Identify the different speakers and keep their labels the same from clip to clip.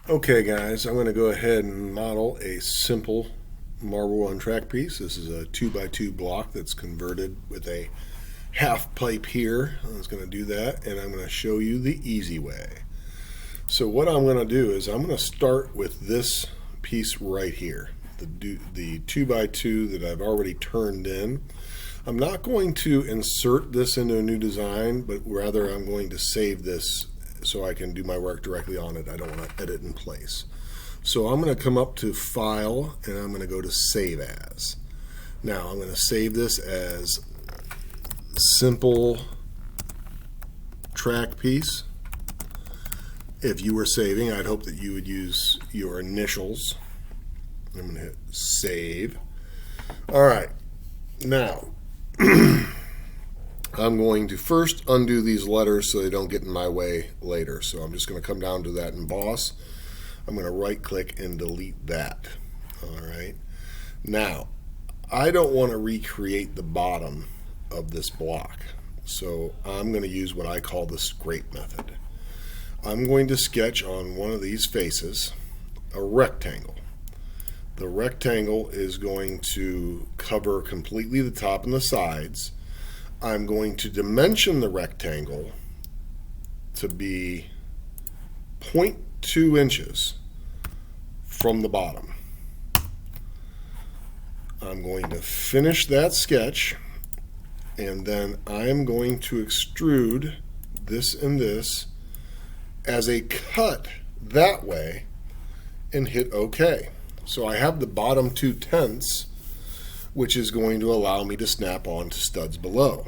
Speaker 1: Okay guys, I'm going to go ahead and model a simple marble run track piece. This is a 2x2 block that's converted with a half pipe here. I was going to do that, and I'm going to show you the easy way. So what I'm going to do is I'm going to start with this piece right here, the 2x2 that I've already turned in. I'm not going to insert this into a new design, but rather I'm going to save this so I can do my work directly on it. I don't want to edit in place. So I'm going to come up to File, and I'm going to go to Save As. Now I'm going to save this as simple track piece. If you were saving, I'd hope that you would use your initials. I'm going to hit Save. All right. Now, I'm going to first undo these letters so they don't get in my way later. So I'm just going to come down to that emboss. I'm going to right click and delete that. All right. Now, I don't want to recreate the bottom of this block. So I'm going to use what I call the scrape method. I'm going to sketch on one of these faces a rectangle. The rectangle is going to cover completely the top and the sides. I'm going to dimension the rectangle to be 0.2 inches from the bottom. I'm going to finish that sketch, and then I'm going to extrude this and this as a cut that way and hit OK. So I have the bottom 2/10, which is going to allow me to snap on to studs below.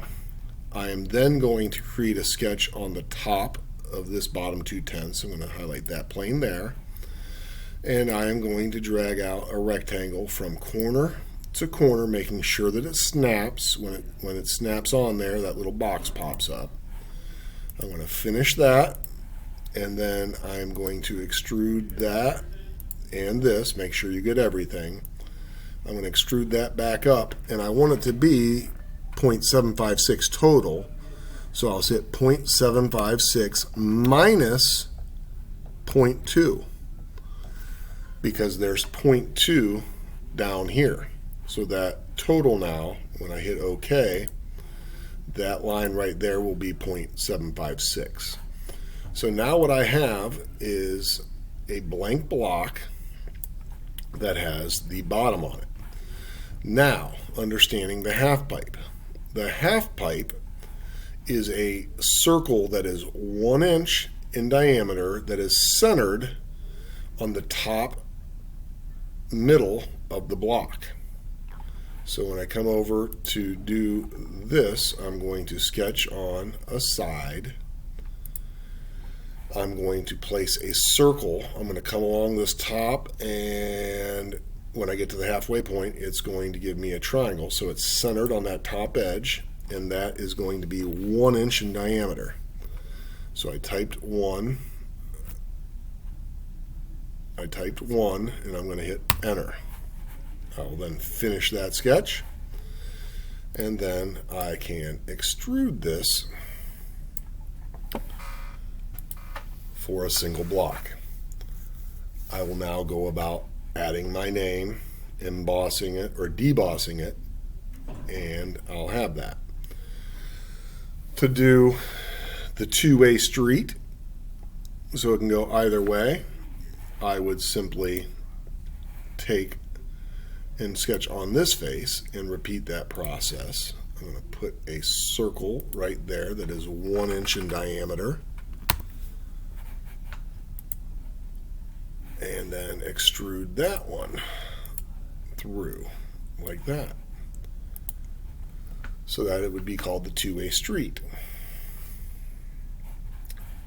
Speaker 1: I am then going to create a sketch on the top of this bottom 2/10. I'm going to highlight that plane there. And I am going to drag out a rectangle from corner to corner, making sure that it snaps. When it snaps on there, that little box pops up. I'm going to finish that, and then I'm going to extrude that and this. Make sure you get everything. I'm going to extrude that back up, and I want it to be 0.756 total. So I'll hit 0.756 minus 0.2, because there's 0.2 down here. So that total now, when I hit OK, that line right there will be 0.756. So now what I have is a blank block that has the bottom on it. Now, understanding the half pipe. The half pipe is a circle that is 1 inch in diameter that is centered on the top middle of the block. So when I come over to do this, I'm going to sketch on a side. I'm going to place a circle. I'm going to come along this top, and when I get to the halfway point, it's going to give me a triangle. So it's centered on that top edge, and that is going to be 1 inch in diameter. So I typed 1. And I'm going to hit enter. I will then finish that sketch, and then I can extrude this for a single block. I will now go about adding my name, embossing it or debossing it, and I'll have that. To do the two-way street, so it can go either way, I would simply take and sketch on this face and repeat that process. I'm going to put a circle right there that is 1 inch in diameter, and then extrude that one through like that, so that it would be called the two-way street.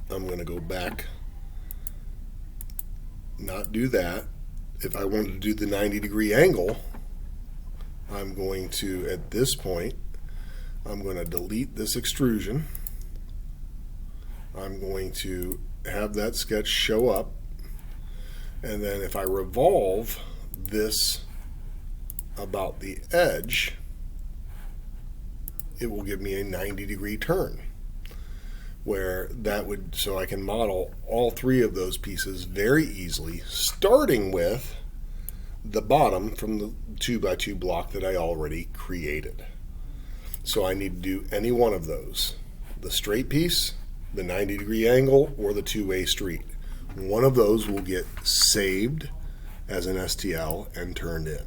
Speaker 1: I'm going to go back, not do that. If I wanted to do the 90-degree angle, I'm going to, at this point, I'm going to delete this extrusion. I'm going to have that sketch show up, and then if I revolve this about the edge, it will give me a 90-degree turn. where that would, so I can model all three of those pieces very easily, starting with the bottom from the 2x2 block that I already created. So I need to do any one of those, the straight piece, the 90-degree angle, or the two-way street. One of those will get saved as an STL and turned in.